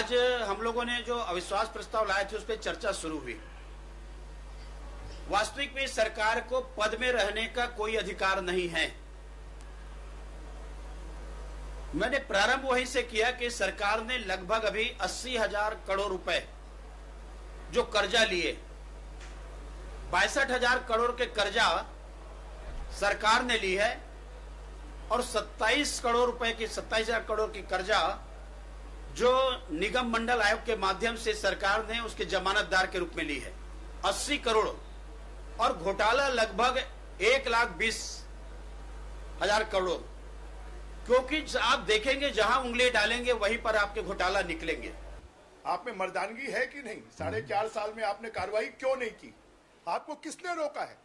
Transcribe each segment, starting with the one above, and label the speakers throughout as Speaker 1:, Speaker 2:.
Speaker 1: आज हम लोगों ने जो अविश्वास प्रस्ताव लाए थे उस पर चर्चा शुरू हुई। वास्तविक में सरकार को पद में रहने का कोई अधिकार नहीं है। मैंने प्रारंभ वहीं से किया कि सरकार ने लगभग अभी 80,000 करोड़ रुपए जो कर्जा लिए, 62,000 करोड़ के कर्जा सरकार ने ली है और 27,000 करोड़ की कर्जा जो निगम मंडल आयोग के माध्यम से सरकार ने उसके जमानतदार के रूप में ली है, 80 करोड़, और घोटाला लगभग 1,20,000 करोड़। क्योंकि आप देखेंगे जहां उंगली डालेंगे वहीं पर आपके घोटाला निकलेंगे।
Speaker 2: आप में मर्दानगी है कि नहीं? 4.5 साल में आपने कार्रवाई क्यों नहीं की? आपको किसने रोका है?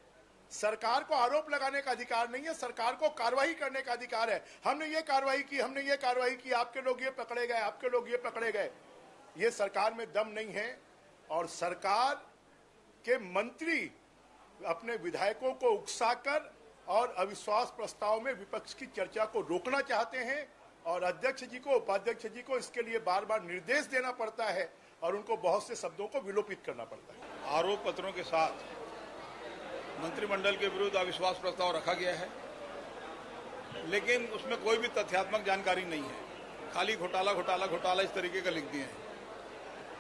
Speaker 2: सरकार को आरोप लगाने का अधिकार नहीं है, सरकार को कार्रवाई करने का अधिकार है। हमने ये कार्रवाई की, हमने ये कार्रवाई की, आपके लोग ये पकड़े गए, आपके लोग ये पकड़े गए। ये सरकार में दम नहीं है और सरकार के मंत्री अपने विधायकों को उकसाकर और अविश्वास प्रस्ताव में विपक्ष की चर्चा को रोकना चाहते हैं और अध्यक्ष जी को, उपाध्यक्ष जी को इसके लिए बार बार निर्देश देना पड़ता है और उनको बहुत से शब्दों को विलोपित करना पड़ता है।
Speaker 3: आरोप पत्रों के साथ मंत्रिमंडल के विरुद्ध अविश्वास प्रस्ताव रखा गया है, लेकिन उसमें कोई भी तथ्यात्मक जानकारी नहीं है, खाली घोटाला घोटाला घोटाला इस तरीके का लिख दिए हैं।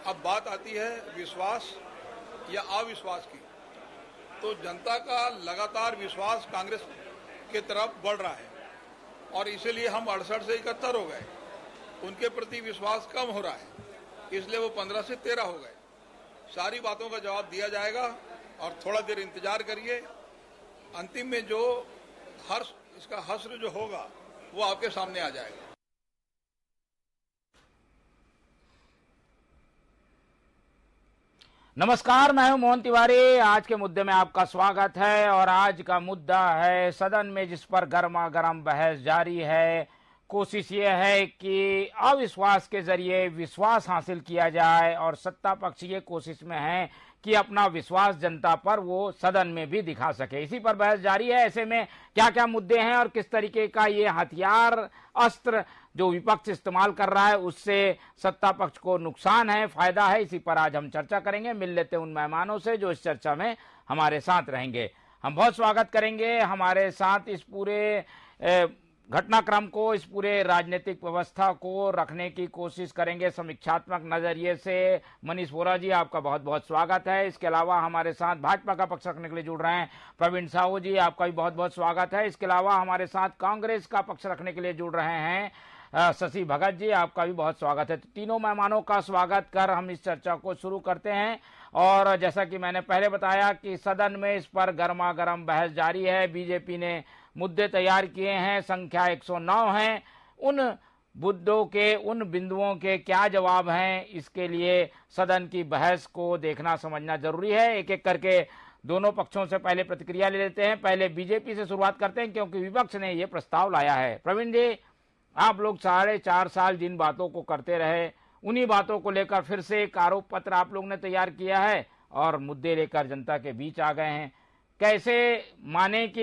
Speaker 3: अब बात आती है विश्वास या अविश्वास की, तो जनता का लगातार विश्वास कांग्रेस के तरफ बढ़ रहा है और इसीलिए हम 68 से 71 हो गए। उनके प्रति विश्वास कम हो रहा है, इसलिए वो 15 से 13 हो गए। सारी बातों का जवाब दिया जाएगा और थोड़ा देर इंतजार करिए। अंतिम में जो हर्ष, इसका हश्र जो होगा वो आपके सामने आ जाएगा।
Speaker 4: नमस्कार, मैं हूं मोहन तिवारी। आज के मुद्दे में आपका स्वागत है और आज का मुद्दा है सदन में जिस पर गर्मा गर्म बहस जारी है। कोशिश ये है कि अविश्वास के जरिए विश्वास हासिल किया जाए और सत्ता पक्ष ये कोशिश में है कि अपना विश्वास जनता पर वो सदन में भी दिखा सके। इसी पर बहस जारी है। ऐसे में क्या क्या मुद्दे हैं और किस तरीके का ये हथियार, अस्त्र जो विपक्ष इस्तेमाल कर रहा है उससे सत्ता पक्ष को नुकसान है, फायदा है, इसी पर आज हम चर्चा करेंगे। मिल लेते हैं उन मेहमानों से जो इस चर्चा में हमारे साथ रहेंगे। हम बहुत स्वागत करेंगे हमारे साथ इस पूरे घटनाक्रम को, इस पूरे राजनीतिक व्यवस्था को रखने की कोशिश करेंगे समीक्षात्मक नजरिए से। मनीष वोरा जी, आपका बहुत बहुत स्वागत है। इसके अलावा हमारे साथ भाजपा का पक्ष रखने के लिए जुड़ रहे हैं प्रवीण साहू जी, आपका भी बहुत बहुत स्वागत है। इसके अलावा हमारे साथ कांग्रेस का पक्ष रखने के लिए जुड़ रहे हैं शशि भगत जी, आपका भी बहुत स्वागत है। तो तीनों मेहमानों का स्वागत कर हम इस चर्चा को शुरू करते हैं। और जैसा कि मैंने पहले बताया कि सदन में इस पर गर्मा गर्म बहस जारी है। बीजेपी ने मुद्दे तैयार किए हैं, संख्या 109 है। उन मुद्दों के, उन बिंदुओं के क्या जवाब हैं, इसके लिए सदन की बहस को देखना समझना जरूरी है। एक एक करके दोनों पक्षों से पहले प्रतिक्रिया ले लेते हैं। पहले बीजेपी से शुरुआत करते हैं क्योंकि विपक्ष ने ये प्रस्ताव लाया है। प्रवीण जी, आप लोग 4.5 साल जिन बातों को करते रहे, उन्हीं बातों को लेकर फिर से एक आरोप पत्र आप लोग ने तैयार किया है और मुद्दे लेकर जनता के बीच आ गए हैं। कैसे माने कि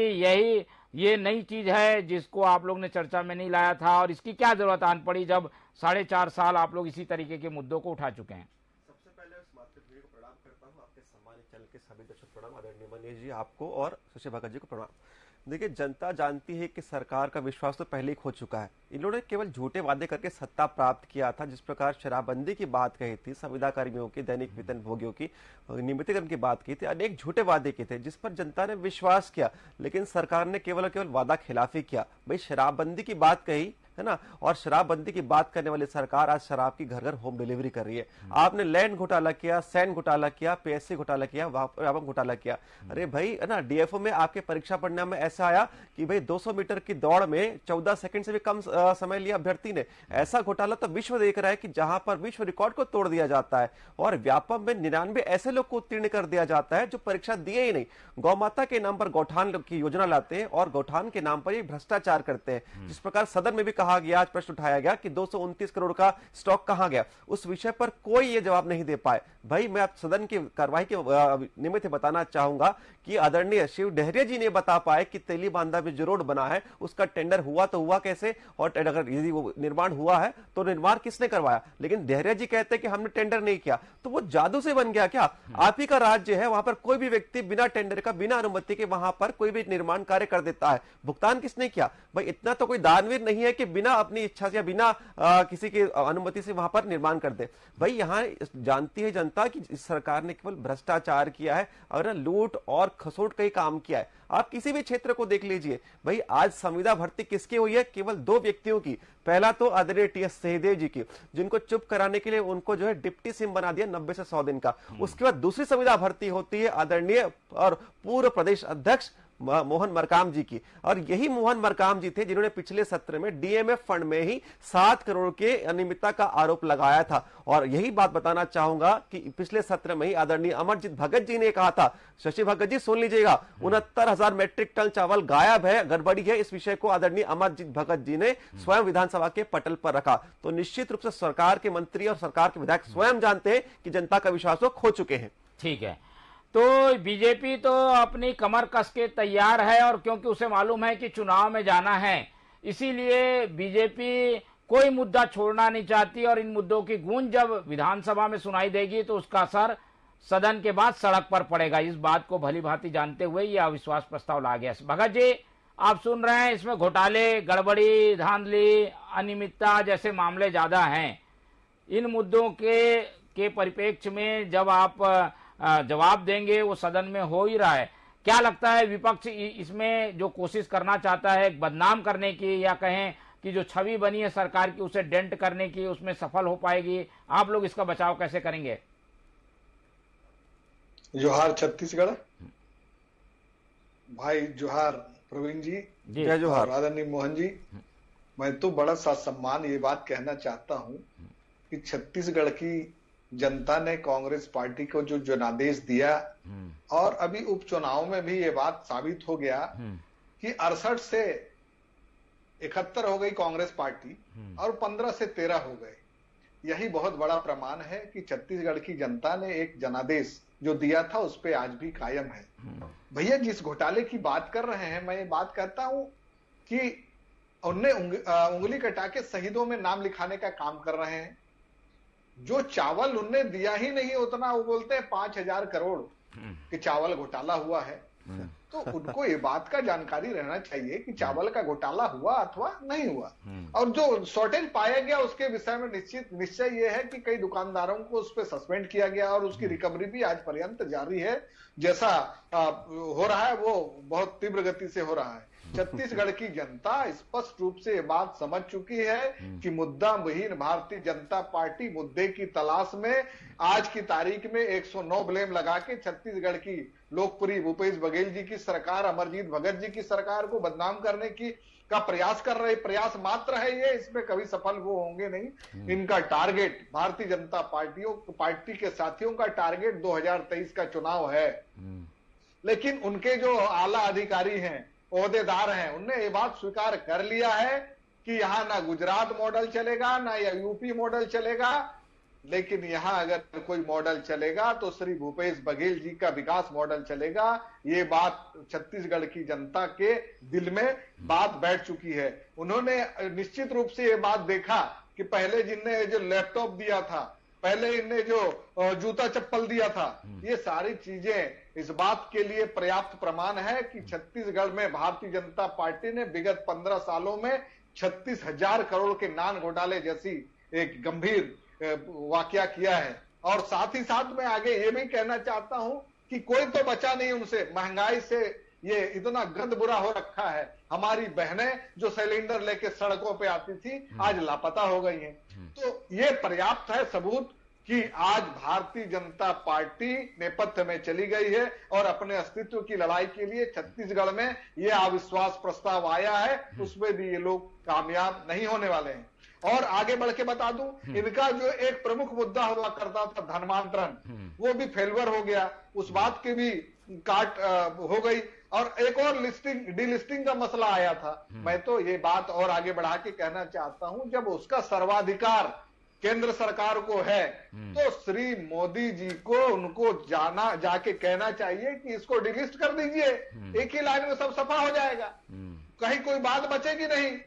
Speaker 4: ये नई चीज है जिसको आप लोग ने चर्चा में नहीं लाया था और इसकी क्या जरूरत आन पड़ी जब 4.5 साल आप लोग इसी तरीके के मुद्दों को उठा चुके हैं?
Speaker 5: सबसे पहले उस मातृभूमि को प्रणाम करता हूं, आपके सम्मानित चैनल के सभी दर्शक प्रणाम, आदरणीय मनीष जी आपको और शशि भगत जी को प्रणाम। देखिए, जनता जानती है कि सरकार का विश्वास तो पहले ही खो चुका है। इन्होंने केवल झूठे वादे करके सत्ता प्राप्त किया था। जिस प्रकार शराबबंदी की बात कही थी, संविदा कर्मियों की, दैनिक वेतन भोगियों की नियमितीकरण की बात की थी, अनेक झूठे वादे किए थे जिस पर जनता ने विश्वास किया, लेकिन सरकार ने केवल वादा खिलाफी किया। भाई, शराबबंदी की बात कही है ना, और शराबबंदी की बात करने वाली सरकार आज शराब की घर घर होम डिलीवरी कर रही है। आपने लैंड घोटाला किया, सैन घोटाला किया, पीएससी घोटाला किया, व्यापक घोटाला किया। अरे भाई, है ना, डीएफओ में आपके परीक्षा परिणाम में ऐसा आया कि भाई 200 मीटर की दौड़ में 14 सेकंड से भी कम समय लिया अभ्यर्थी ने। ऐसा घोटाला तो विश्व देख रहा है कि जहां पर विश्व रिकॉर्ड को तोड़ दिया जाता है और व्यापक में 99 ऐसे लोग को उत्तीर्ण कर दिया जाता है जो परीक्षा दिए ही नहीं। गौ माता के नाम पर गौठान की योजना लाते हैं और गौठान के नाम पर ये भ्रष्टाचार करते हैं। जिस प्रकार सदन में भी कहा गया, आज प्रश्न उठाया गया कि 229 करोड़ का स्टॉक कहां गया, उस विषय पर कोई ये जवाब नहीं दे पाए। भाई मैं आप सदन की कार्यवाही के निमित्त बताना चाहूंगा कि आदरणीय शिव डहरिया जी ने बता पाए कि तेली बांधा में जो रोड बना है उसका टेंडर हुआ तो हुआ कैसे, और अगर यदि वो निर्माण हुआ है तो निर्माण किसने करवाया। लेकिन डहरिया जी कहते हैं कि हमने टेंडर नहीं किया, तो वो जादू से बन गया क्या? आप ही का राज्य है, वहां पर कोई भी व्यक्ति बिना टेंडर का, बिना अनुमति के वहां पर कोई भी निर्माण कार्य कर देता है। भुगतान किसने किया? भाई इतना तो कोई दानवीर नहीं है कि बिना अपनी इच्छा से या बिना किसी की अनुमति से वहां पर निर्माण कर दे। भाई यहाँ जानती है जनता कि इस सरकार ने केवल भ्रष्टाचार किया है और लूट और खसोट का ही काम किया है। आप किसी भी क्षेत्र को देख लीजिए, भाई आज संविदा भर्ती किसकी हुई है? केवल 2 व्यक्तियों की। पहला तो आदरणीय टीएस सिंहदेव जी की, जिनको चुप कराने के लिए उनको जो है डिप्टी सीएम बना दिया 90 से 100 दिन का। उसके बाद दूसरी संविदा भर्ती होती है आदरणीय और पूर्व प्रदेश अध्यक्ष मोहन मरकाम जी की, और यही मोहन मरकाम जी थे जिन्होंने पिछले सत्र में डीएमएफ फंड में ही 7 करोड़ के अनियमितता का आरोप लगाया था। और यही बात बताना चाहूंगा कि पिछले सत्र में ही आदरणीय अमरजीत भगत जी ने कहा था, शशि भगत जी सुन लीजिएगा, 69,000 मैट्रिक टन चावल गायब है, गड़बड़ी है। इस विषय को आदरणीय अमरजीत भगत जी ने स्वयं विधानसभा के पटल पर रखा। तो निश्चित रूप से सरकार के मंत्री और सरकार के विधायक स्वयं जानते हैं कि जनता का विश्वास वो खो चुके हैं।
Speaker 4: ठीक है, तो बीजेपी तो अपनी कमर कस के तैयार है, और क्योंकि उसे मालूम है कि चुनाव में जाना है, इसीलिए बीजेपी कोई मुद्दा छोड़ना नहीं चाहती, और इन मुद्दों की गूंज जब विधानसभा में सुनाई देगी तो उसका असर सदन के बाद सड़क पर पड़ेगा। इस बात को भली भांति जानते हुए यह अविश्वास प्रस्ताव ला गया। भगत जी, आप सुन रहे हैं, इसमें घोटाले, गड़बड़ी, धांधली, अनियमितता जैसे मामले ज्यादा हैं। इन मुद्दों के परिप्रेक्ष्य में जब आप जवाब देंगे, वो सदन में हो ही रहा है, क्या लगता है विपक्ष इसमें जो कोशिश करना चाहता है बदनाम करने की, या कहें कि जो छवि बनी है सरकार की उसे डेंट करने की, उसमें सफल हो पाएगी? आप लोग इसका बचाव कैसे करेंगे?
Speaker 2: जोहार छत्तीसगढ़ भाई, जोहार प्रवीण जी,
Speaker 5: जय जोहार
Speaker 2: आदरणीय मोहन जी। मैं तो बड़ा सम्मान ये बात कहना चाहता हूं कि छत्तीसगढ़ की जनता ने कांग्रेस पार्टी को जो जनादेश दिया, और अभी उपचुनाव में भी ये बात साबित हो गया कि 68 से 71 हो गई कांग्रेस पार्टी और 15 से 13 हो गए। यही बहुत बड़ा प्रमाण है कि छत्तीसगढ़ की जनता ने एक जनादेश जो दिया था उस पे आज भी कायम है। भैया जिस घोटाले की बात कर रहे हैं, मैं ये बात कहता हूं कि उनने उंगली कटा के शहीदों में नाम लिखाने का काम कर रहे हैं। जो चावल उनने दिया ही नहीं उतना, वो बोलते हैं 5,000 करोड़ कि चावल घोटाला हुआ है। तो उनको ये बात का जानकारी रहना चाहिए कि चावल का घोटाला हुआ अथवा नहीं हुआ। और जो शॉर्टेज पाया गया उसके विषय में निश्चय ये है कि कई दुकानदारों को उस पर सस्पेंड किया गया, और उसकी रिकवरी भी आज पर्यंत जारी है। जैसा हो रहा है वो बहुत तीव्र गति से हो रहा है। छत्तीसगढ़ की जनता स्पष्ट रूप से ये बात समझ चुकी है कि मुद्दा विहीन भारतीय जनता पार्टी मुद्दे की तलाश में आज की तारीख में 109 ब्लेम लगा के छत्तीसगढ़ की लोकप्रिय भूपेश बघेल जी की सरकार, अमरजीत भगत जी की सरकार को बदनाम करने का प्रयास कर रहे। प्रयास मात्र है ये, इसमें कभी सफल वो होंगे नहीं। इनका टारगेट, भारतीय जनता पार्टी के साथियों का टारगेट 2023 का चुनाव है। लेकिन उनके जो आला अधिकारी हैं, ओहदेदार हैं, उनने ये बात स्वीकार कर लिया है कि यहां ना गुजरात मॉडल चलेगा ना या यूपी मॉडल चलेगा, लेकिन यहां अगर कोई मॉडल चलेगा तो श्री भूपेश बघेल जी का विकास मॉडल चलेगा। ये बात छत्तीसगढ़ की जनता के दिल में बात बैठ चुकी है। उन्होंने निश्चित रूप से ये बात देखा कि पहले जिनने जो लैपटॉप दिया था, पहले इनने जो जूता चप्पल दिया था, ये सारी चीजें इस बात के लिए पर्याप्त प्रमाण है कि छत्तीसगढ़ में भारतीय जनता पार्टी ने विगत 15 सालों में 36,000 करोड़ के नान घोटाले जैसी एक गंभीर वाकया किया है। और साथ ही साथ मैं आगे ये भी कहना चाहता हूं कि कोई तो बचा नहीं उनसे। महंगाई से ये इतना गंद बुरा हो रखा है। हमारी बहनें जो सिलेंडर लेके सड़कों पे आती थी आज लापता हो गई हैं। तो ये पर्याप्त है सबूत कि आज भारतीय जनता पार्टी नेपथ्य में चली गई है और अपने अस्तित्व की लड़ाई के लिए छत्तीसगढ़ में ये अविश्वास प्रस्ताव आया है, उसमें भी ये लोग कामयाब नहीं होने वाले हैं। और आगे बढ़ के बता दूं, इनका जो एक प्रमुख मुद्दा हुआ करता था धर्मांतरण, वो भी फेलवर हो गया। उस बात की भी काट हो गई।
Speaker 6: और एक और डिलिस्टिंग का मसला आया था। मैं तो ये बात और आगे बढ़ा के कहना चाहता हूं, जब उसका सर्वाधिकार केंद्र सरकार को है तो श्री मोदी जी को उनको जाके कहना चाहिए कि इसको डिलिस्ट कर दीजिए, एक ही लाइन में सब सफा हो जाएगा, कहीं कोई बात बचेगी नहीं।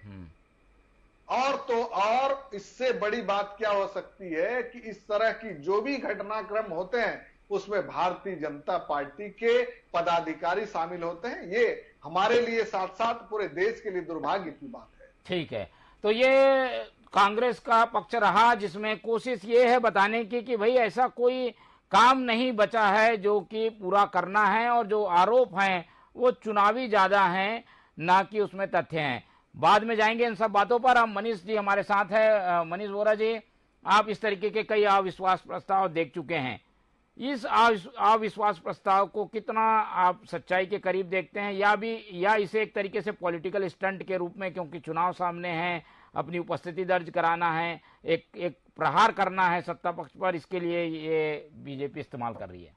Speaker 6: और इससे बड़ी बात क्या हो सकती है कि इस तरह की जो भी घटनाक्रम होते हैं उसमें भारतीय जनता पार्टी के पदाधिकारी शामिल होते हैं। ये हमारे लिए साथ साथ पूरे देश के लिए दुर्भाग्य की बात है।
Speaker 4: ठीक है, तो ये कांग्रेस का पक्ष रहा जिसमें कोशिश ये है बताने की कि भाई ऐसा कोई काम नहीं बचा है जो कि पूरा करना है, और जो आरोप हैं वो चुनावी ज्यादा हैं ना कि उसमें तथ्य हैं। बाद में जाएंगे इन सब बातों पर। हम मनीष जी हमारे साथ है। मनीष वोरा जी, आप इस तरीके के कई अविश्वास प्रस्ताव देख चुके हैं, इस अविश्वास प्रस्ताव को कितना आप सच्चाई के करीब देखते हैं, या इसे एक तरीके से पॉलिटिकल स्टंट के रूप में, क्योंकि चुनाव सामने है, अपनी उपस्थिति दर्ज कराना है, एक प्रहार करना है सत्ता पक्ष पर, इसके लिए ये बीजेपी इस्तेमाल कर रही है?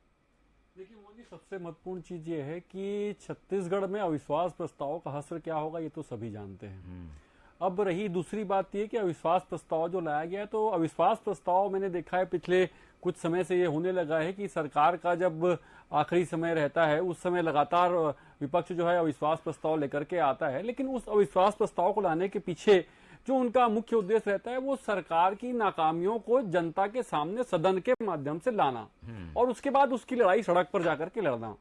Speaker 7: देखिए मोदी, सबसे महत्वपूर्ण चीज ये है कि छत्तीसगढ़ में अविश्वास प्रस्ताव का असर क्या होगा ये तो सभी जानते हैं। अब रही दूसरी बात ये कि अविश्वास प्रस्ताव जो लाया गया है, तो अविश्वास प्रस्ताव मैंने देखा है पिछले कुछ समय से ये होने लगा है कि सरकार का जब आखिरी समय रहता है उस समय लगातार विपक्ष जो है अविश्वास प्रस्ताव लेकर के आता है, लेकिन उस अविश्वास प्रस्ताव को लाने के पीछे जो उनका मुख्य उद्देश्य रहता है वो सरकार की नाकामियों को जनता के सामने सदन के माध्यम से लाना और उसके बाद उसकी लड़ाई सड़क पर जाकर के लड़ना।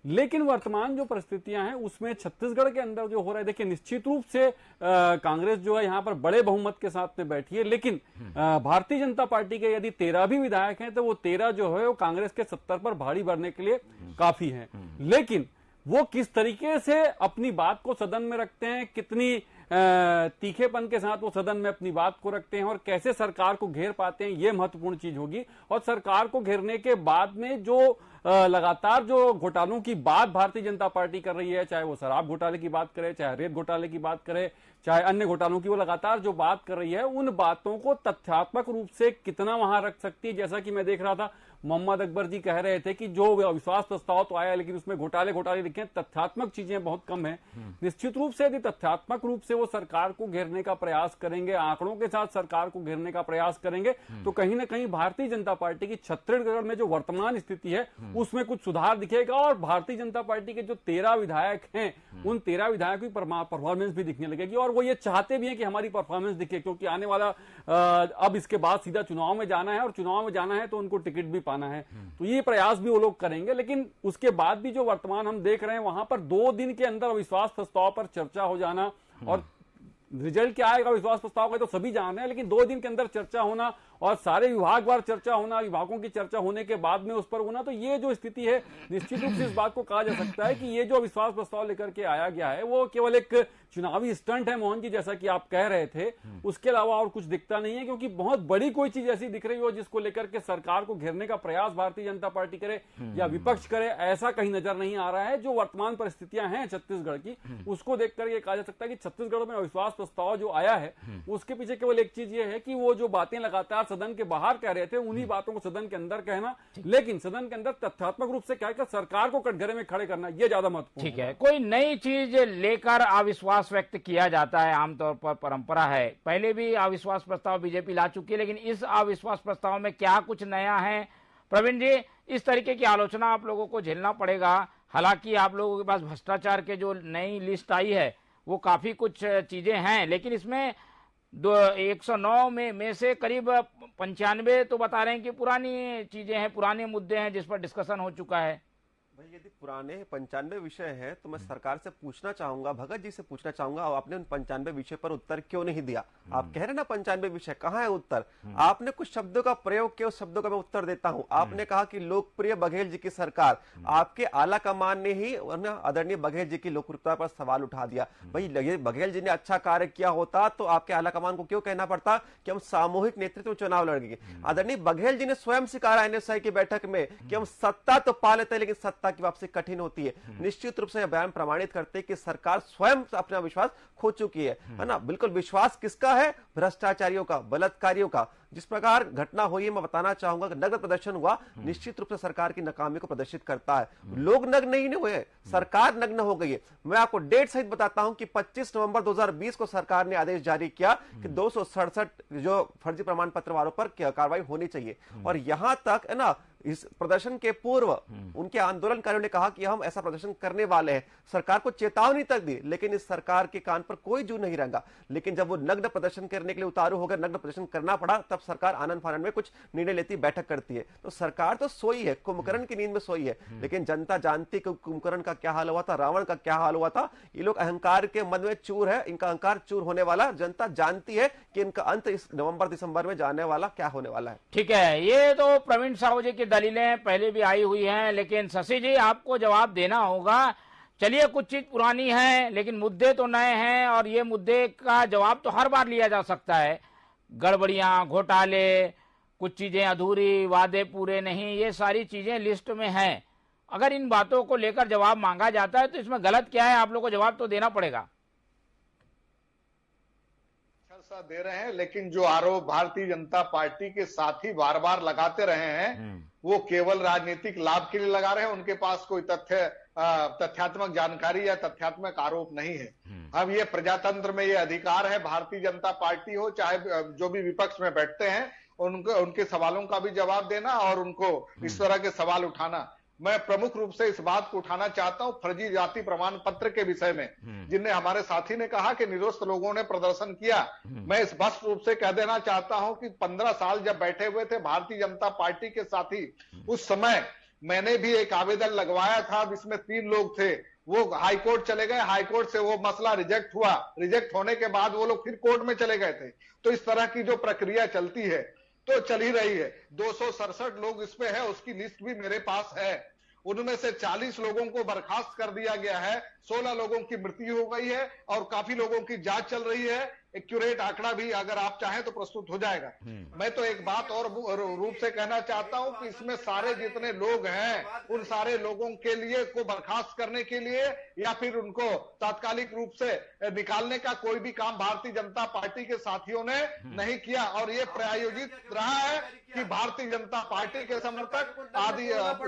Speaker 7: लेकिन वर्तमान जो परिस्थितियां हैं उसमें छत्तीसगढ़ के अंदर जो हो रहा है, देखिए निश्चित रूप से कांग्रेस जो है यहाँ पर बड़े बहुमत के साथ में बैठी है, लेकिन भारतीय जनता पार्टी के यदि 13 भी विधायक हैं तो वो 13 जो है वो कांग्रेस के 70 पर भारी भरने के लिए काफी है। लेकिन वो किस तरीके से अपनी बात को सदन में रखते हैं, कितनी तीखेपन के साथ वो सदन में अपनी बात को रखते हैं और कैसे सरकार को घेर पाते हैं, ये महत्वपूर्ण चीज होगी। और सरकार को घेरने के बाद में जो लगातार जो घोटालों की बात भारतीय जनता पार्टी कर रही है, चाहे वो शराब घोटाले की बात करे, चाहे रेत घोटाले की बात करे, चाहे अन्य घोटालों की, वो लगातार जो बात कर रही है उन बातों को तथ्यात्मक रूप से कितना वहां रख सकती है। जैसा कि मैं देख रहा था मोहम्मद अकबर जी कह रहे थे कि जो अविश्वास प्रस्ताव तो आया लेकिन उसमें घोटाले लिखे, तथ्यात्मक चीजें बहुत कम है। निश्चित रूप से यदि तथ्यात्मक रूप से वो सरकार को घेरने का प्रयास करेंगे, आंकड़ों के साथ सरकार को घेरने का प्रयास करेंगे, तो कहीं ना कहीं भारतीय जनता पार्टी की छत्तीसगढ़ में जो वर्तमान स्थिति है उसमें कुछ सुधार दिखेगा और भारतीय जनता पार्टी के जो 13 विधायक हैं उन 13 विधायकों की परफॉर्मेंस भी दिखने लगेगी। और वो ये चाहते भी हैं कि हमारी परफॉर्मेंस दिखे, क्योंकि आने वाला अब इसके बाद सीधा चुनाव में जाना है और चुनाव में जाना है तो उनको टिकट भी पाना है, तो ये प्रयास भी वो लोग करेंगे। लेकिन उसके बाद भी जो वर्तमान हम देख रहे हैं वहां पर 2 दिन के अंदर अविश्वास प्रस्ताव पर चर्चा हो जाना और रिजल्ट क्या आएगा विश्वास प्रस्ताव का तो सभी जान रहे हैं, लेकिन 2 दिन के अंदर चर्चा होना और सारे विभागवार चर्चा होना, विभागों की चर्चा होने के बाद में उस पर होना, तो ये जो स्थिति है निश्चित रूप से इस बात को कहा जा सकता है कि ये जो विश्वास प्रस्ताव लेकर के आया गया है वो केवल एक चुनावी स्टंट है मोहन जी, जैसा कि आप कह रहे थे। उसके अलावा और कुछ दिखता नहीं है, क्योंकि बहुत बड़ी कोई चीज ऐसी दिख रही हो जिसको लेकर के सरकार को घेरने का प्रयास भारतीय जनता पार्टी करे या विपक्ष करे, ऐसा कहीं नजर नहीं आ रहा है। जो वर्तमान परिस्थितियां हैं छत्तीसगढ़ की उसको देखकर ये कहा जा सकता है कि छत्तीसगढ़ में अविश्वास प्रस्ताव जो आया है उसके पीछे केवल एक चीज ये है कि वो जो बातें लगातार सदन के बाहर कह रहे थे उन्हीं बातों को सदन के अंदर कहना, लेकिन सदन के अंदर तथ्यात्मक रूप से कहकर सरकार को कटघरे में खड़े करना, ये ज्यादा महत्वपूर्ण।
Speaker 4: ठीक है, कोई नई चीज लेकर अविश्वास व्यक्त किया जाता है, आमतौर पर परंपरा है, पहले भी अविश्वास प्रस्ताव बीजेपी ला चुकी है, लेकिन इस अविश्वास प्रस्ताव में क्या कुछ नया है? प्रवीण जी, इस तरीके की आलोचना आप लोगों को झेलना पड़ेगा। हालांकि आप लोगों के पास भ्रष्टाचार के जो नई लिस्ट आई है वो काफी कुछ चीजें हैं, लेकिन इसमें 109 में से करीब 95 तो बता रहे हैं कि पुरानी चीजें हैं, पुराने मुद्दे हैं जिस पर डिस्कशन हो चुका है।
Speaker 5: भाई यदि पुराने 95 विषय हैं तो मैं सरकार से पूछना चाहूंगा, भगत जी से पूछना चाहूंगा, आपने उन 95 विषय पर उत्तर क्यों नहीं दिया? आप कह रहे ना 95 विषय, कहाँ है उत्तर? आपने कुछ शब्दों का प्रयोग किया, उस शब्दों का मैं उत्तर देता हूं। आपने कहा कि लोकप्रिय बघेल जी की सरकार, आपके आला कमान ने ही आदरणीय बघेल जी की लोकप्रियता पर सवाल उठा दिया। भाई ये बघेल जी ने अच्छा कार्य किया होता तो आपके आला कमान को क्यों कहना पड़ता कि हम सामूहिक नेतृत्व में चुनाव लड़ेंगे? आदरणीय बघेल जी ने स्वयं से कहा NSI की बैठक में कि हम सत्ता तो पा लेते हैं लेकिन सत्ता सत्ता की वापसी कठिन होती है। निश्चित रूप से यह बयान प्रमाणित करते हैं कि सरकार स्वयं अपना विश्वास खो चुकी है ना। बिल्कुल विश्वास किसका है? भ्रष्टाचारियों का, बलात्कारियों का। जिस प्रकार घटना हुई है, मैं बताना चाहूंगा कि नग्न प्रदर्शन हुआ, निश्चित रूप से सरकार की नाकामी को प्रदर्शित करता है। लोग नग्न नहीं हुए, सरकार नग्न हो गई है। मैं आपको डेट सहित बताता हूं कि 25 नवंबर 2020 को सरकार ने आदेश जारी किया कि 267 जो फर्जी प्रमाण पत्र वालों पर कार्रवाई होनी चाहिए। और यहां तक है ना, इस प्रदर्शन के पूर्व उनके आंदोलनकारियों ने कहा कि हम ऐसा प्रदर्शन करने वाले हैं, सरकार को चेतावनी तक दी, लेकिन इस सरकार के कान पर कोई जू नहीं रंगा। लेकिन जब वो नग्न प्रदर्शन करने के लिए उतारू हो गए, नग्न प्रदर्शन करना पड़ा, तब सरकार आनंद फानंद में कुछ निर्णय लेती, बैठक करती है। तो सरकार तो सोई है, कुंभकर्ण की नींद में सोई है। लेकिन जनता जानती कि कुंभकर्ण का क्या हाल हुआ था, रावण का क्या हाल हुआ था। ये लोग अहंकार के मद में चूर है, इनका अहंकार चूर होने वाला। जनता जानती है कि इनका अंत इस नवंबर दिसंबर में जाने वाला क्या होने वाला है।
Speaker 4: ठीक है, ये तो प्रवीण साहू जी की दलीलें पहले भी आई हुई हैं, लेकिन शशि जी आपको जवाब देना होगा। चलिए, कुछ चीज पुरानी है लेकिन मुद्दे तो नए हैं, और ये मुद्दे का जवाब तो हर बार लिया जा सकता है। गड़बड़ियां, घोटाले, कुछ चीजें अधूरी, वादे पूरे नहीं, ये सारी चीजें लिस्ट में हैं। अगर इन बातों को लेकर जवाब मांगा जाता है तो इसमें गलत क्या है? आप लोगों को जवाब तो देना पड़ेगा।
Speaker 6: दे रहे हैं, लेकिन जो आरोप भारतीय जनता पार्टी के साथी बार बार लगाते रहे हैं, वो केवल राजनीतिक लाभ के लिए लगा रहे हैं। उनके पास कोई तथ्यात्मक जानकारी या तथ्यात्मक आरोप नहीं है। अब ये प्रजातंत्र में ये अधिकार है, भारतीय जनता पार्टी हो चाहे जो भी विपक्ष में बैठते हैं, उनके सवालों का भी जवाब देना और उनको इस तरह के सवाल उठाना। मैं प्रमुख रूप से इस बात को उठाना चाहता हूं फर्जी जाति प्रमाण पत्र के विषय में, जिनने हमारे साथी ने कहा कि निरस्त लोगों ने प्रदर्शन किया। मैं स्पष्ट रूप से कह देना चाहता हूं कि 15 साल जब बैठे हुए थे भारतीय जनता पार्टी के साथी, उस समय मैंने भी एक आवेदन लगवाया था जिसमें 3 लोग थे। वो हाईकोर्ट चले गए, हाईकोर्ट से वो मसला रिजेक्ट हुआ, रिजेक्ट होने के बाद वो लोग फिर कोर्ट में चले गए थे। तो इस तरह की जो प्रक्रिया चलती है तो चल ही रही है। 267 लोग इसमें है, उसकी लिस्ट भी मेरे पास है। उनमें से 40 लोगों को बर्खास्त कर दिया गया है, 16 लोगों की मृत्यु हो गई है और काफी लोगों की जांच चल रही है। एक्यूरेट आंकड़ा भी अगर आप चाहें तो प्रस्तुत हो जाएगा। मैं तो एक बात और रूप से कहना चाहता हूं कि इसमें सारे जितने लोग हैं, उन सारे लोगों के लिए को बर्खास्त करने के लिए या फिर उनको तात्कालिक रूप से निकालने का कोई भी काम भारतीय जनता पार्टी के साथियों ने नहीं किया। और ये प्रायोजित रहा है कि भारतीय जनता पार्टी के समर्थक आदि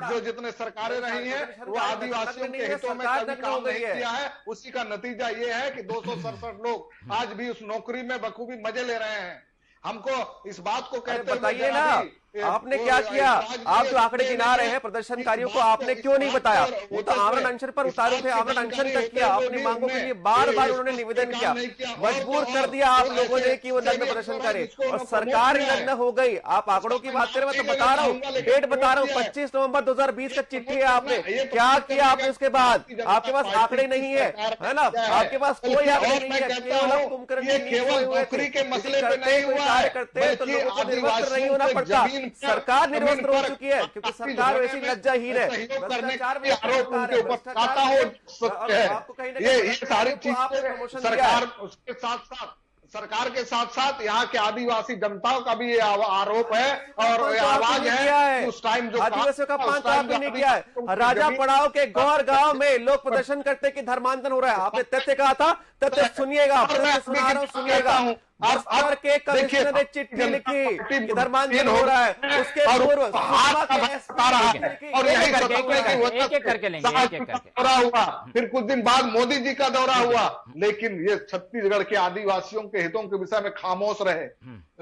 Speaker 6: जो जितने सरकारें रही हैं, वो आदिवासियों के हितों में कभी काम नहीं किया है। उसी का नतीजा ये है कि 267 लोग आज भी उस नौकरी में बखूबी मजे ले रहे हैं। हमको इस बात को कहते हुए
Speaker 5: बताइए ना, आपने क्या किया? आप जो आंकड़े गिना रहे हैं प्रदर्शनकारियों को, आपने क्यों नहीं बताया? वो तो आमरण अनशन पर उतारू थे, आमरण अनशन तक किया, अपनी मांगों के लिए बार बार उन्होंने निवेदन किया, मजबूर कर दिया आप लोगों ने कि वो नग्न प्रदर्शन करे, और सरकार नग्न हो गई। आप आंकड़ों की बात करें, मैं तो बता रहा हूँ, डेट बता रहा हूँ, 25 नवंबर 2020 का चिट्ठी है। आपने क्या किया? आपने उसके बाद आपके पास आंकड़े नहीं है ना, आपके पास कोई आंकड़े नहीं है, केवल कुंभकर्ण
Speaker 6: नौकरी के मसले पे नहीं हुआ है,
Speaker 5: करते तो लोगों को निर्वस्त्र नहीं होना पड़ता। सरकार निर्वस्त्र हो चुकी है क्योंकि सरकार वैसी लज्जाहीन है। भ्रष्टाचार में
Speaker 6: आरोप उनके ऊपर आता हो सकते हैं। ये सारी चीजें सरकार उसके साथ साथ सरकार के साथ साथ यहाँ के आदिवासी जनताओं का भी ये आरोप है और आवाज है। उस टाइम जो
Speaker 5: आदिवासियों का पांच आप भी नहीं किया है। राजा पड़ाव के गौर गांव में लोग प्रदर्शन करते कि धर्मांतरण हो रहा है। आपने तथ्य कहा था, तथ्य सुनिएगा, सुनिएगा। के कमिश्नर ने चिट्ठी लिखी कि धर्मांतरण हो रहा है, उसके पूर्व
Speaker 6: और यही करके दौरा हुआ, फिर कुछ दिन बाद मोदी जी का दौरा हुआ, लेकिन ये छत्तीसगढ़ के आदिवासियों के हितों के विषय में खामोश रहे।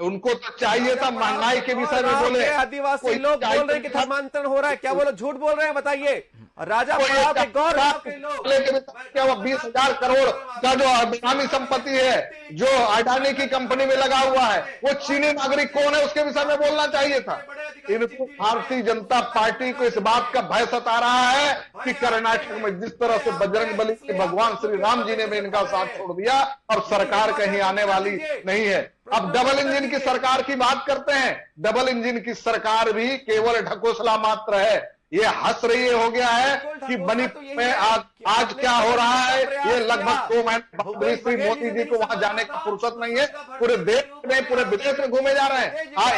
Speaker 6: उनको तो चाहिए था महंगाई के विषय में बोले।
Speaker 5: आदिवासी लोग बोल रहे हैं कि धर्मांतरण हो रहा है, क्या बोलो झूठ बोल रहे हैं? बताइए। राजा पड़ाव के गौर के लोग
Speaker 6: 20,000 करोड़ का जो बेनामी संपत्ति है जो अडानी की कंपनी में लगा हुआ है, वो चीनी नागरिक कौन है उसके विषय में बोलना चाहिए था। इनको भारतीय जनता पार्टी को इस बात का भय सता रहा है कि कर्नाटक में जिस तरह से बजरंग बली के भगवान श्री राम जी ने भी इनका साथ छोड़ दिया और सरकार कहीं आने वाली नहीं है। अब डबल इंजन की सरकार की बात करते हैं। डबल इंजन की सरकार भी केवल ढकोसला मात्र है। ये हंस रही हो गया है कि मणिपुर में आज क्या हो रहा है। ये लगभग 2 महीने श्री मोदी जी को वहां जाने की फुर्सत नहीं है। पूरे देश में, पूरे विदेश में घूमे जा रहे हैं।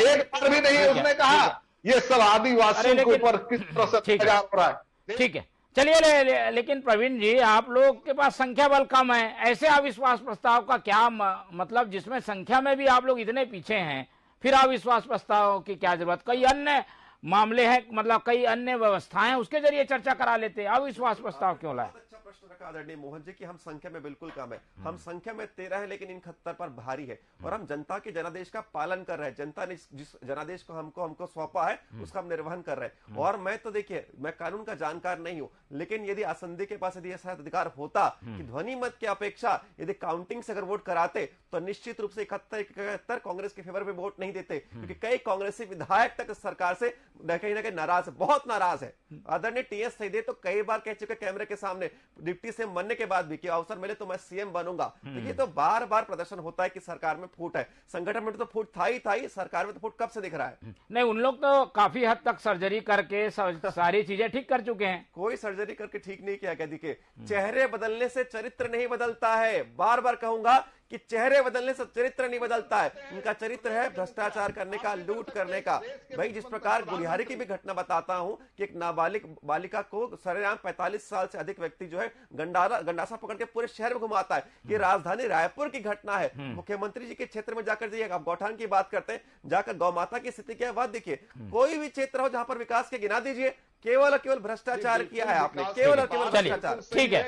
Speaker 6: एक बार भी नहीं उसने कहा। ये सब आदिवासियों के ऊपर किस तरह से हो रहा है।
Speaker 4: ठीक है। चलिए लेकिन प्रवीण जी, आप लोग के पास संख्या बल कम है, ऐसे अविश्वास प्रस्ताव का क्या मतलब, जिसमें संख्या में भी आप लोग इतने पीछे हैं, फिर अविश्वास प्रस्ताव की क्या जरूरत? कई अन्य मामले हैं, मतलब कई अन्य व्यवस्थाएं, उसके जरिए चर्चा करा लेते, अविश्वास प्रस्ताव क्यों लाए?
Speaker 5: अच्छा प्रश्न रखा आदरणीय मोहन जी कि हम संख्या में बिल्कुल कम है, हम संख्या में 13 है लेकिन इन खत्तर पर भारी है, और हम जनता के जनादेश का पालन कर रहे हैं। जनता ने जिस जनादेश को हमको सौंपा है उसका हम निर्वहन कर रहे हैं। और मैं तो देखिए, मैं कानून का जानकार नहीं हूं, लेकिन यदि आसंदी के पास यदि ऐसा अधिकार होता कि ध्वनि मत की अपेक्षा यदि काउंटिंग से अगर वोट कराते तो निश्चित रूप से 71 कांग्रेस के फेवर में वोट नहीं देते, क्योंकि कई कांग्रेसी विधायक तक सरकार से कहीं ना कहीं नाराज है, बहुत नाराज है। आदरणीय टीएस सहीदेव तो कई बार कह चुके कैमरे के सामने, डिप्टी सीएम बनने के बाद भी कि अवसर मिले तो मैं सीएम बनूंगा। देखिए, तो बार बार प्रदर्शन होता है कि सरकार में फूट है, संगठन में तो फूट था ही, सरकार में तो फूट कब से दिख रहा है?
Speaker 4: नहीं, उन लोग तो काफी हद तक सर्जरी करके सारी चीजें ठीक कर चुके हैं।
Speaker 5: कोई सर्जरी करके ठीक नहीं किया। क्या देखिए, चेहरे बदलने से चरित्र नहीं बदलता है, बार बार कहूंगा कि चेहरे बदलने से चरित्र नहीं बदलता है। उनका चरित्र है भ्रष्टाचार करने का, लूट करने का। भाई, जिस प्रकार गुलिहारी की भी घटना बताता हूं कि एक नाबालिग बालिका को सरेआम 45 साल से अधिक व्यक्ति जो है गंडासा पकड़ के पूरे शहर में घुमाता है। ये राजधानी रायपुर की घटना है। मुख्यमंत्री जी के क्षेत्र में जाकर जाइए, आप गौठान की बात करते हैं, जाकर गौ माता की स्थिति क्या है बात देखिए। कोई भी क्षेत्र हो जहां पर विकास के गिना दीजिए, केवल भ्रष्टाचार किया है आपने, केवल भ्रष्टाचार।
Speaker 4: ठीक है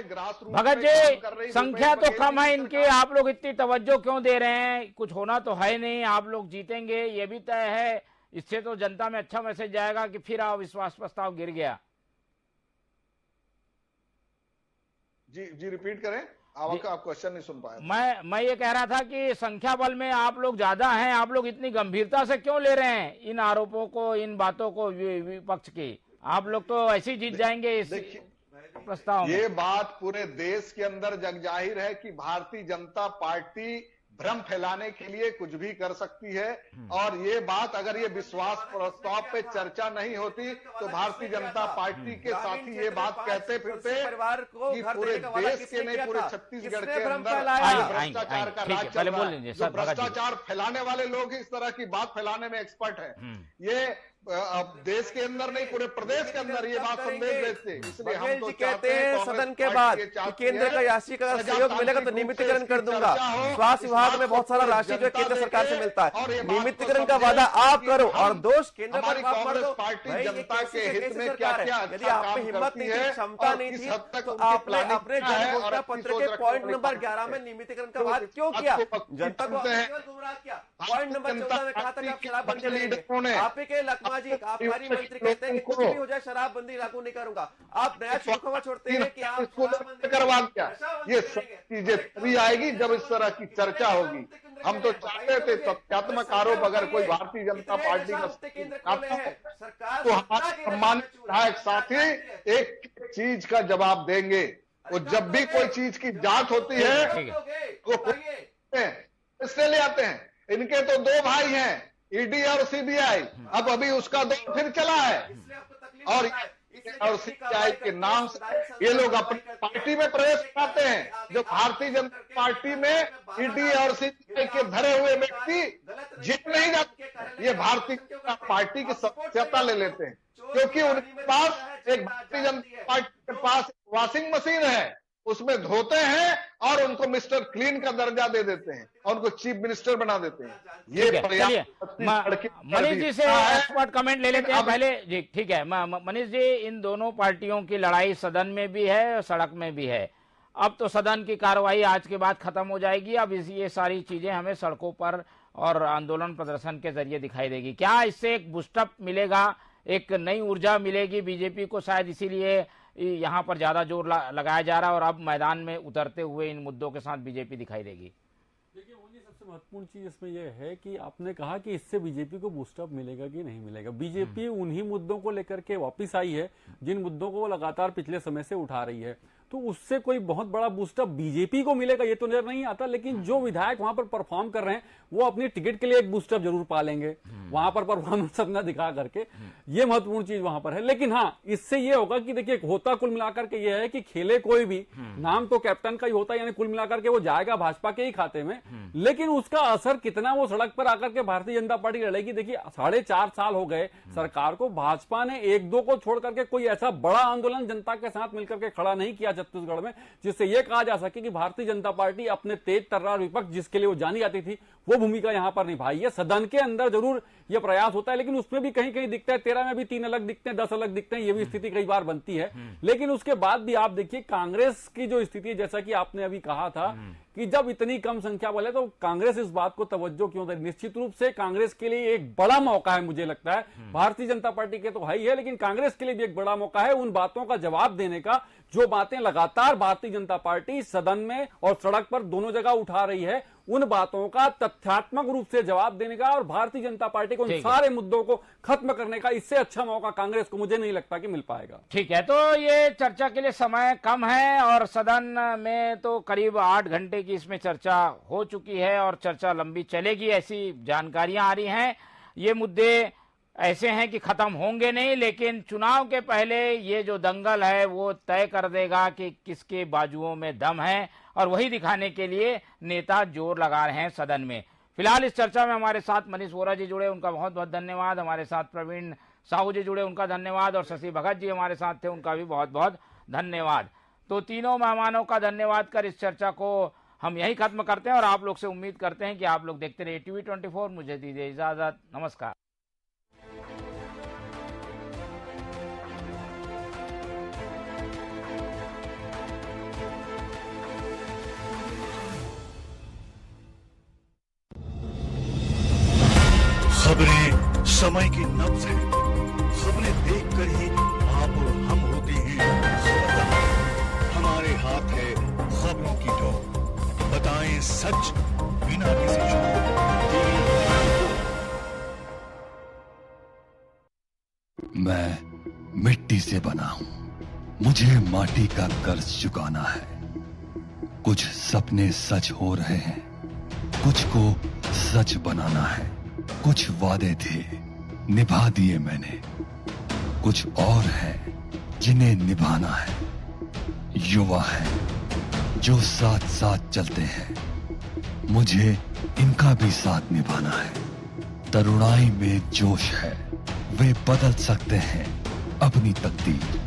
Speaker 4: भगत जी, संख्या तो कम है इनकी, आप लोग इतनी तवज्जो क्यों दे रहे हैं? कुछ होना तो है नहीं, आप लोग जीतेंगे ये भी तय है। इससे तो जनता में अच्छा मैसेज जाएगा कि फिर अविश्वास प्रस्ताव गिर गया।
Speaker 6: जी रिपीट करें, आपका आप क्वेश्चन नहीं सुन पाया।
Speaker 4: मैं ये कह रहा था कि संख्या बल में आप लोग ज्यादा हैं, आप लोग इतनी गंभीरता से क्यों ले रहे हैं इन आरोपों को, इन बातों को विपक्ष की? आप लोग तो ऐसे ही जीत जाएंगे इस प्रस्ताव में।
Speaker 6: ये बात पूरे देश के अंदर जग जाहिर है कि भारतीय जनता पार्टी भ्रम फैलाने के लिए कुछ भी कर सकती है। और ये बात, अगर ये विश्वास प्रस्ताव पे चर्चा नहीं होती तो भारतीय जनता पार्टी के साथी ये बात कहते फिरते कि पूरे देश के नहीं, पूरे छत्तीसगढ़ के अंदर भ्रष्टाचार का राज चल रहा है। जो भ्रष्टाचार फैलाने वाले लोग इस तरह की बात फैलाने में एक्सपर्ट है। ये अब देश के अंदर नहीं, पूरे प्रदेश के अंदर ये बात संदेश भेजते। इसलिए हम तो कहते हैं
Speaker 5: सदन के बाद कि केंद्र का राशि का सहयोग मिलेगा तो नियमितीकरण कर दूंगा। स्वास्थ्य विभाग में बहुत सारा राशि जो केंद्र सरकार से मिलता है, नियमितीकरण का वादा आप करो और दोष केंद्र पर आप मत दो।
Speaker 6: पार्टी जनता के हित में क्या क्या
Speaker 5: यदि आप में हिम्मत नहीं थी, क्षमता नहीं थी, तो आपने अपने जनघोषणा पत्र के पॉइंट नंबर 11 में नियमितीकरण का वादा क्यों किया? जनता को गुमराह किया। पॉइंट नंबर 14 में कहा था कि आप शराबबंदी करेंगे। आप ही के लखमा जी, आबकारी मंत्री कहते हैं कि कुछ भी हो जाए शराबबंदी लागू नहीं करूंगा। आप नया खबर छोड़ते हैं कि आप
Speaker 6: करवा दिया। ये सब चीजें तभी आएगी जब इस तरह की चर्चा होगी। हम तो चाहते थे तथ्यात्मक आरोप अगर कोई भारतीय जनता पार्टी का तो हमारे सम्मानित विधायक साथी एक चीज का जवाब देंगे। वो जब भी कोई चीज की जांच होती है वो इससे ले आते हैं। इनके तो दो भाई हैं, ईडी और सीबीआई। अब अभी उसका दौर फिर चला है और सीबीआई के नाम से ये लोग अपनी पार्टी में प्रवेश करते हैं। जो भारतीय जनता पार्टी में ईडी और सीबीआई के धरे हुए व्यक्ति जेल नहीं जाते, ये भारतीय जनता पार्टी की सदस्यता ले लेते हैं, क्योंकि उनके पास एक भारतीय जनता पार्टी के पास वॉशिंग मशीन है, उसमें धोते हैं और उनको मिस्टर क्लीन का दर्जा दे देते हैं और उनको चीफ मिनिस्टर बना देते हैं। ये
Speaker 4: मनीष जी से एक्सपर्ट कमेंट ले लेते हैं पहले जी। ठीक है मनीष जी, इन दोनों पार्टियों की लड़ाई सदन में भी है और सड़क में भी है। अब तो सदन की कार्रवाई आज के बाद खत्म हो जाएगी, अब ये सारी चीजें हमें सड़कों पर और आंदोलन प्रदर्शन के जरिए दिखाई देगी। क्या इससे एक बूस्टअप मिलेगा, एक नई ऊर्जा मिलेगी बीजेपी को? शायद इसीलिए यहाँ पर ज्यादा जोर लगाया जा रहा है और अब मैदान में उतरते हुए इन मुद्दों के साथ बीजेपी दिखाई देगी।
Speaker 7: देखिए मोदी, सबसे महत्वपूर्ण चीज इसमें यह है कि आपने कहा कि इससे बीजेपी को बूस्टअप मिलेगा कि नहीं मिलेगा। बीजेपी उन्हीं मुद्दों को लेकर के वापस आई है जिन मुद्दों को वो लगातार पिछले समय से उठा रही है। तो उससे कोई बहुत बड़ा बूस्टअप बीजेपी को मिलेगा ये तो नजर नहीं आता, लेकिन जो विधायक वहां पर परफॉर्म कर रहे हैं वो अपनी टिकट के लिए एक बूस्टअप जरूर पालेंगे वहां पर परफॉर्मेंस अपना दिखा करके, ये महत्वपूर्ण चीज वहां पर है। लेकिन हाँ, इससे ये होगा कि देखिए होता कुल मिलाकर के ये है कि खेले कोई भी, नाम तो कैप्टन का ही होता है, यानी कुल मिलाकर के वो जाएगा भाजपा के ही खाते में, लेकिन उसका असर कितना वो सड़क पर आकर के भारतीय जनता पार्टी लड़ेगी। देखिए 4.5 साल हो गए सरकार को, भाजपा ने 1-2 को छोड़ करके कोई ऐसा बड़ा आंदोलन जनता के साथ मिलकर के खड़ा नहीं किया छत्तीसगढ़ में जिससे यह कहा जा सके कि भारतीय जनता पार्टी अपने तेज तर्रार विपक्ष जिसके लिए वो जानी जाती थी वो भूमिका यहां पर निभाई है। सदन के अंदर जरूर यह प्रयास होता है, लेकिन उसमें भी कहीं कहीं दिखता है, 13 में भी 3 अलग दिखते हैं, 10 अलग दिखते हैं, ये भी स्थिति कई बार बनती है। लेकिन उसके बाद भी आप देखिए कांग्रेस की जो स्थिति है, जैसा कि आपने अभी कहा था कि जब इतनी कम संख्या वाले तो कांग्रेस इस बात को तवज्जो क्यों दे। निश्चित रूप से कांग्रेस के लिए एक बड़ा मौका है, मुझे लगता है भारतीय जनता पार्टी के तो है ही है, लेकिन कांग्रेस के लिए भी एक बड़ा मौका है उन बातों का जवाब देने का जो बातें लगातार भारतीय जनता पार्टी सदन में और सड़क पर दोनों जगह उठा रही है, उन बातों का तथ्यात्मक रूप से जवाब देने का और भारतीय जनता पार्टी को उन सारे मुद्दों को खत्म करने का इससे अच्छा मौका कांग्रेस को मुझे नहीं लगता कि मिल पाएगा।
Speaker 4: ठीक है, तो ये चर्चा के लिए समय कम है और सदन में तो करीब 8 घंटे की इसमें चर्चा हो चुकी है और चर्चा लंबी चलेगी, ऐसी जानकारियां आ रही हैं। ये मुद्दे ऐसे हैं कि खत्म होंगे नहीं, लेकिन चुनाव के पहले ये जो दंगल है वो तय कर देगा कि किसके बाजुओं में दम है और वही दिखाने के लिए नेता जोर लगा रहे हैं सदन में। फिलहाल इस चर्चा में हमारे साथ मनीष वोरा जी जुड़े, उनका बहुत बहुत धन्यवाद। हमारे साथ प्रवीण साहू जी जुड़े, उनका धन्यवाद। और शशि भगत जी हमारे साथ थे, उनका भी बहुत बहुत धन्यवाद। तो तीनों मेहमानों का धन्यवाद कर इस चर्चा को हम यही खत्म करते हैं और आप लोग से उम्मीद करते हैं कि आप लोग देखते रहिए टीवी 24। मुझे दीजिए इजाजत, नमस्कार।
Speaker 8: खबरें समय की नब्ज है, खबरें देखकर ही आप और हम होते हैं खबरदार। हमारे हाथ है खबरों की डोर, बताएं सच बिना किसी झूठ। मैं मिट्टी से बना हूं, मुझे माटी का कर्ज चुकाना है। कुछ सपने सच हो रहे हैं, कुछ को सच बनाना है। कुछ वादे थे निभा दिए मैंने, कुछ और है जिन्हें निभाना है। युवा है जो साथ साथ चलते हैं, मुझे इनका भी साथ निभाना है। तरुणाई में जोश है, वे बदल सकते हैं अपनी तकदीर,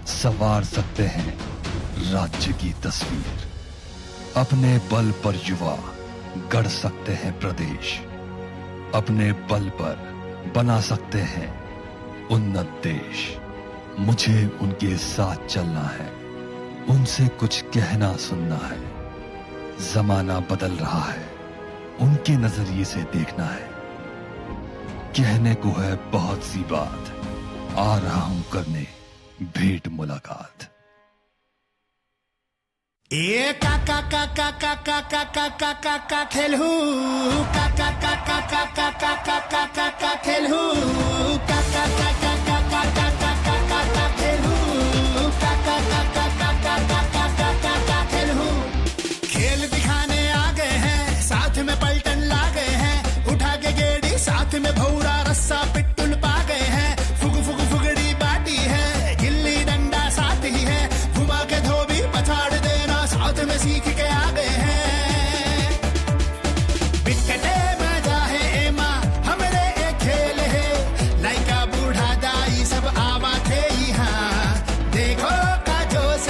Speaker 8: संवार सकते हैं राज्य की तस्वीर। अपने बल पर युवा गढ़ सकते हैं प्रदेश, अपने बल पर बना सकते हैं उन्नत देश। मुझे उनके साथ चलना है, उनसे कुछ कहना सुनना है। जमाना बदल रहा है, उनके नजरिए से देखना है। कहने को है बहुत सी बात, आ रहा हूं करने भेंट मुलाकात।
Speaker 9: ए का खेलू का खेलू खेल दिखाने आ गए हैं, साथ में पलटन ला गए हैं, उठा के गेड़ी साथ में भौरा रस्सा पिट्टुल पा गए हैं। फुग फुग फुगड़ी बाटी है, गिल्ली डंडा साथ ही है, घुमा के धोबी पछाड़ देना साथ में सीख के आ गए हैं। बिकटे मजा है एमा हमरे एक खेल है, लाइका बूढ़ा दाई सब आवा थे यहाँ। देखो का जोश